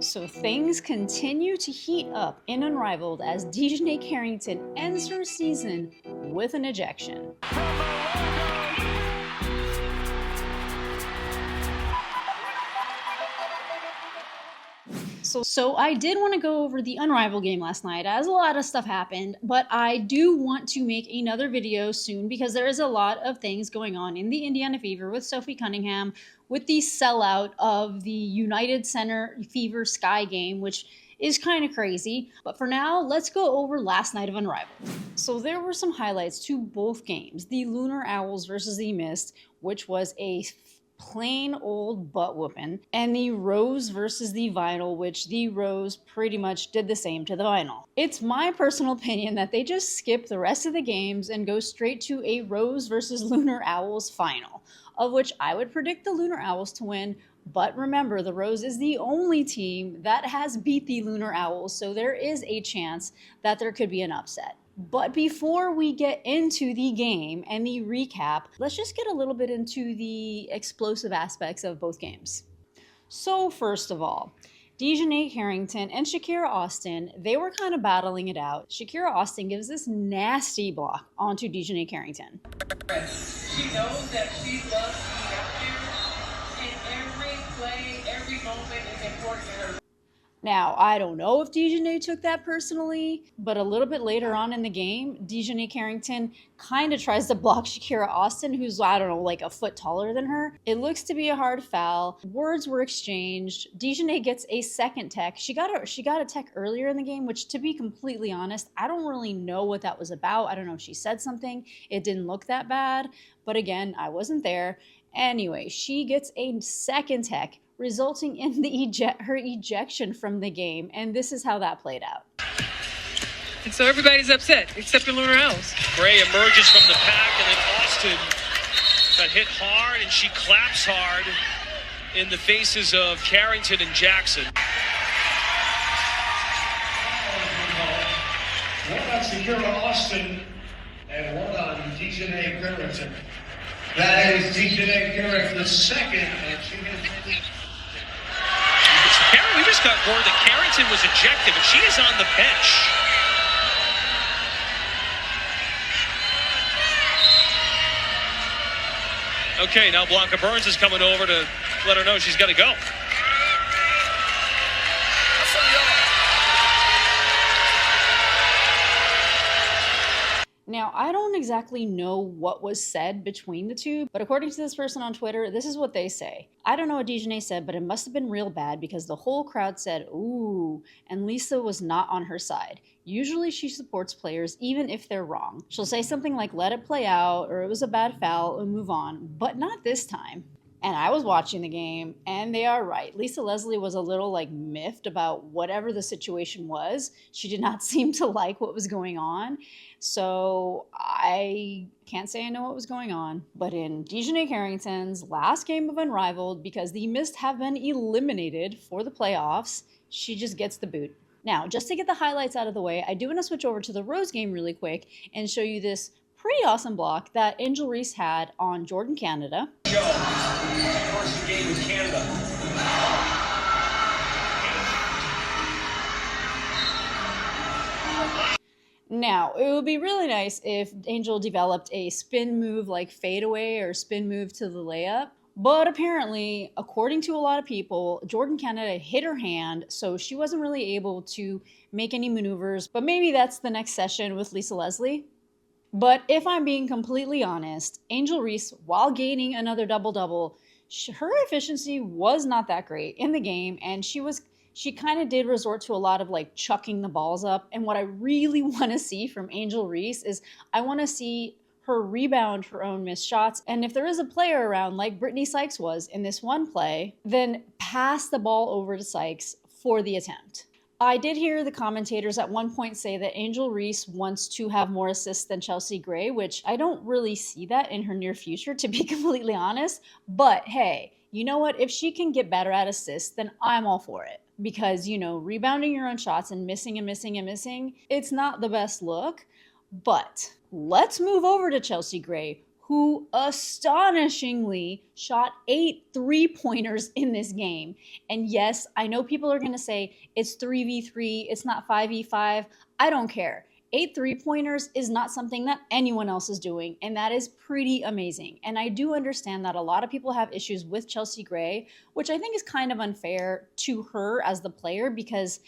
So things continue to heat up in Unrivaled as Dijonai Carrington ends her season with an ejection. So I did want to go over the Unrivaled game last night, as a lot of stuff happened, but I do want to make another video soon because there is a lot of things going on in the Indiana Fever with Sophie Cunningham, with the sellout of the United Center Fever Sky game, which is kind of crazy. But for now, let's go over last night of Unrivaled. So there were some highlights to both games. The Lunar Owls versus the Mist, which was a plain old butt whooping, and the Rose versus the Vinyl, which the Rose pretty much did the same to the Vinyl. It's my personal opinion that they just skip the rest of the games and go straight to a Rose versus Lunar Owls final, of which I would predict the Lunar Owls to win. But remember, the Rose is the only team that has beat the Lunar Owls, so there is a chance that there could be an upset. But before we get into the game and the recap, let's just get a little bit into the explosive aspects of both games. So first of all, Dijonai Carrington and Shakira Austin, they were kind of battling it out. Shakira Austin gives this nasty block onto Dijonai Carrington. She knows that she loves being out there, and every play, every moment is important to her. Now, I don't know if Dijonai took that personally, but a little bit later on in the game, Dijonai Carrington kind of tries to block Shakira Austin, who's, I don't know, like a foot taller than her. It looks to be a hard foul. Words were exchanged. Dijonai gets a second tech. She got a tech earlier in the game, which, to be completely honest, I don't really know what that was about. I don't know if she said something. It didn't look that bad, but again, I wasn't there. Anyway, she gets a second tech, resulting in her ejection from the game, and this is how that played out. And so everybody's upset, except the Lunar Owls. Gray emerges from the pack, and then Austin got hit hard, and she claps hard in the faces of Carrington and Jackson. One on Shakira Austin, and one on Dijonai Carrington. That is Dijonai Carrington's second, and she has We just got word that Carrington was ejected, but she is on the bench. Okay, now Blanca Burns is coming over to let her know she's got to go. Now, I don't exactly know what was said between the two, but according to this person on Twitter, this is what they say. I don't know what Dijonai said, but it must have been real bad because the whole crowd said, ooh, and Lisa was not on her side. Usually she supports players even if they're wrong. She'll say something like, let it play out, or it was a bad foul, and move on, but not this time. And I was watching the game, and they are right. Lisa Leslie was a little miffed about whatever the situation was. She did not seem to like what was going on. So I can't say I know what was going on. But in Dijonai Carrington's last game of Unrivaled, because the Mist have been eliminated for the playoffs, she just gets the boot. Now, just to get the highlights out of the way, I do want to switch over to the Rose game really quick and show you this pretty awesome block that Angel Reese had on Jordan Canada. First game with Canada. Now, it would be really nice if Angel developed a spin move like fadeaway or spin move to the layup. But apparently, according to a lot of people, Jordan Canada hit her hand, so she wasn't really able to make any maneuvers. But maybe that's the next session with Lisa Leslie. But if I'm being completely honest, Angel Reese, while gaining another double-double, her efficiency was not that great in the game, and she kind of did resort to a lot of chucking the balls up. And what I really want to see from Angel Reese is I want to see her rebound her own missed shots. And if there is a player around like Brittany Sykes was in this one play, then pass the ball over to Sykes for the attempt. I did hear the commentators at one point say that Angel Reese wants to have more assists than Chelsea Gray, which I don't really see that in her near future, to be completely honest. But hey, you know what? If she can get better at assists, then I'm all for it. Because, rebounding your own shots and missing and missing and missing, it's not the best look. But let's move over to Chelsea Gray, who astonishingly shot 8 3-pointers in this game. And yes, I know people are going to say it's 3v3, it's not 5v5. I don't care. 8 3-pointers is not something that anyone else is doing, and that is pretty amazing. And I do understand that a lot of people have issues with Chelsea Gray, which I think is kind of unfair to her as the player, because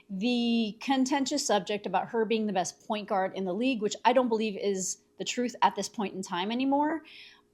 the contentious subject about her being the best point guard in the league, which I don't believe is the truth at this point in time anymore,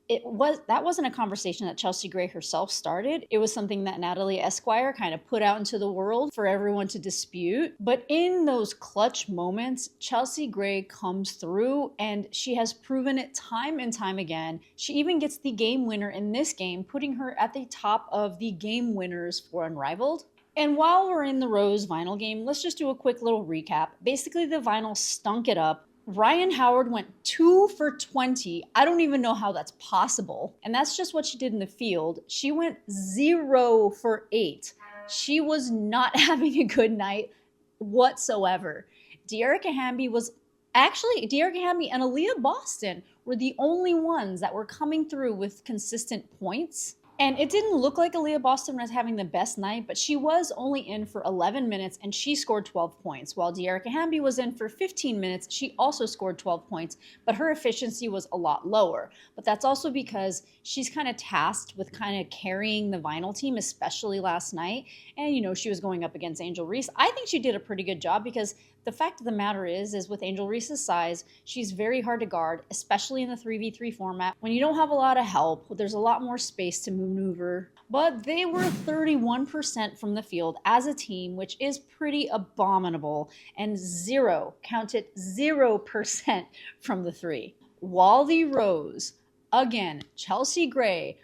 that wasn't a conversation that Chelsea Gray herself started. It was something that Natalie Esquire kind of put out into the world for everyone to dispute. But in those clutch moments, Chelsea Gray comes through, and she has proven it time and time again. She even gets the game winner in this game, putting her at the top of the game winners for Unrivaled. And while we're in the Rose Vinyl game, let's just do a quick little recap. Basically, the Vinyl stunk it up. Ryan Howard went 2 for 20. I don't even know how that's possible. And that's just what she did in the field. She went 0 for 8. She was not having a good night whatsoever. Dearica Hamby and Aaliyah Boston were the only ones that were coming through with consistent points. And it didn't look like Aaliyah Boston was having the best night, but she was only in for 11 minutes and she scored 12 points. While Dearica Hamby was in for 15 minutes, she also scored 12 points, but her efficiency was a lot lower. But that's also because she's kind of tasked with kind of carrying the Vinyl team, especially last night. And, you know, she was going up against Angel Reese. I think she did a pretty good job, because the fact of the matter is with Angel Reese's size, she's very hard to guard, especially in the 3v3 format. When you don't have a lot of help, there's a lot more space to maneuver. But they were 31% from the field as a team, which is pretty abominable, and 0% from the 3. While the Rose, again, Chelsea Gray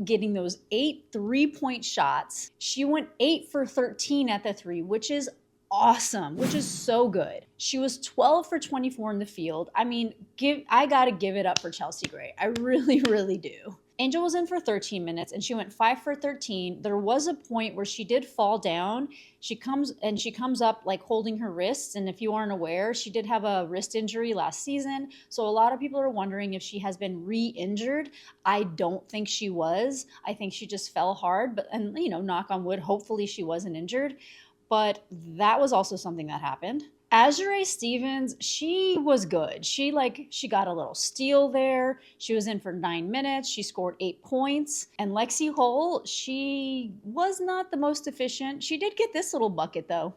getting those 8 3-point shots. She went 8 for 13 at the 3, which is awesome, which is so good. She was 12 for 24 in the field. I mean, I gotta give it up for Chelsea Gray. I really, really do. Angel was in for 13 minutes and she went 5 for 13. There was a point where she did fall down. She comes up like holding her wrists. And if you aren't aware, she did have a wrist injury last season. So a lot of people are wondering if she has been re-injured. I don't think she was. I think she just fell hard. And knock on wood, hopefully she wasn't injured. But that was also something that happened. Azure Stevens, she was good. She got a little steal there. She was in for 9 minutes. She scored 8 points. And Lexi Hull, she was not the most efficient. She did get this little bucket though.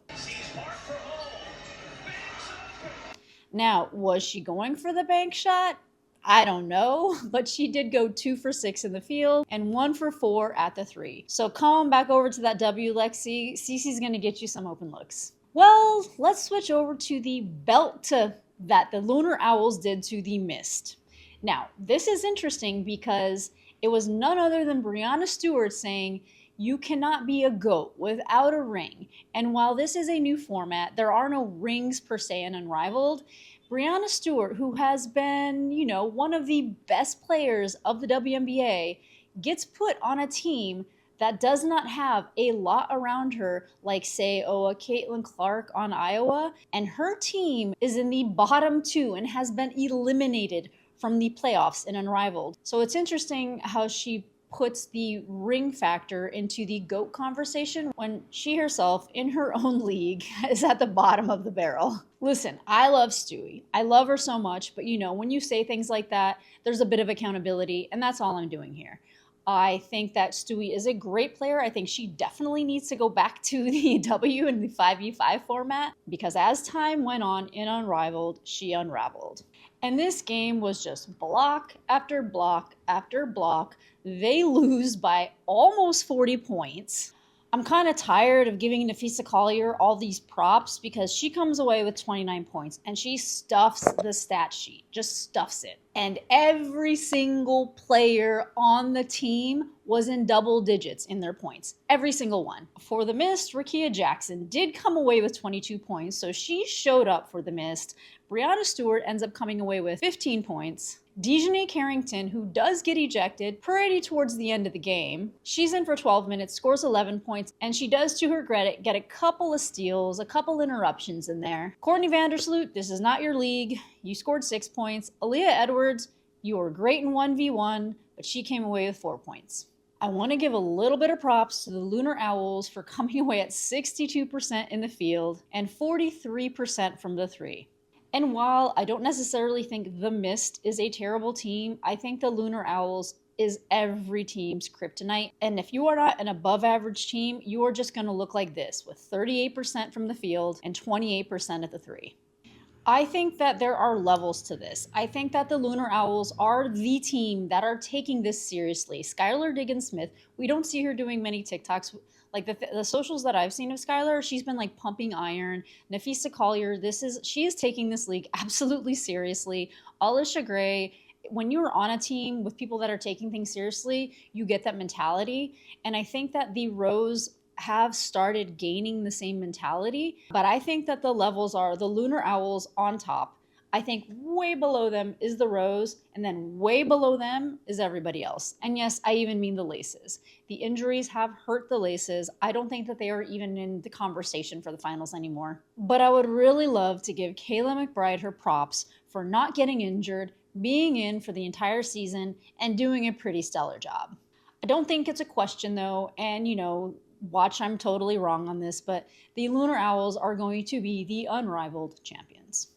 Now, was she going for the bank shot? I don't know, but she did go 2 for 6 in the field and 1 for 4 at the 3. So come on back over to that W, Lexi. Cece's gonna get you some open looks. Well, let's switch over to the belt that the Lunar Owls did to the Mist. Now, this is interesting because it was none other than Breanna Stewart saying, "You cannot be a GOAT without a ring." And while this is a new format, there are no rings per se in Unrivaled. Breanna Stewart, who has been, one of the best players of the WNBA, gets put on a team that does not have a lot around her, like, say, a Caitlin Clark on Iowa, and her team is in the bottom 2 and has been eliminated from the playoffs in Unrivaled. So it's interesting how she puts the ring factor into the GOAT conversation when she herself, in her own league, is at the bottom of the barrel. Listen, I love Stewie. I love her so much, but when you say things like that, there's a bit of accountability, and that's all I'm doing here. I think that Stewie is a great player. I think she definitely needs to go back to the W in the 5v5 format, because as time went on in Unrivaled, she unraveled. And this game was just block after block after block. They lose by almost 40 points. I'm kind of tired of giving Napheesa Collier all these props because she comes away with 29 points and she stuffs the stat sheet, just stuffs it. And every single player on the team was in double digits in their points. Every single one. For the Mist, Rakia Jackson did come away with 22 points, so she showed up for the Mist. Breanna Stewart ends up coming away with 15 points. Dijonai Carrington, who does get ejected pretty towards the end of the game, she's in for 12 minutes, scores 11 points, and she does, to her credit, get a couple of steals, a couple interruptions in there. Courtney Vandersloot, this is not your league. You scored 6 points. Aaliyah Edwards, You were great in 1v1, but she came away with 4 points. I want to give a little bit of props to the Lunar Owls for coming away at 62% in the field and 43% from the 3. And while I don't necessarily think the Mist is a terrible team, I think the Lunar Owls is every team's kryptonite. And if you are not an above average team, you are just going to look like this with 38% from the field and 28% at the 3. I think that there are levels to this. I think that the Lunar Owls are the team that are taking this seriously. Skylar Diggins-Smith, we don't see her doing many TikToks. Like the socials that I've seen of Skylar, she's been like pumping iron. Napheesa Collier, she is taking this league absolutely seriously. Alicia Gray, when you're on a team with people that are taking things seriously, you get that mentality. And I think that the Rose have started gaining the same mentality, but I think that the levels are the Lunar Owls on top. I think way below them is the Rose, and then way below them is everybody else. And yes, I even mean the Laces. The injuries have hurt the Laces. I don't think that they are even in the conversation for the finals anymore. But I would really love to give Kayla McBride her props for not getting injured, being in for the entire season, and doing a pretty stellar job. I don't think it's a question though, and watch, I'm totally wrong on this, but the Lunar Owls are going to be the Unrivaled champions.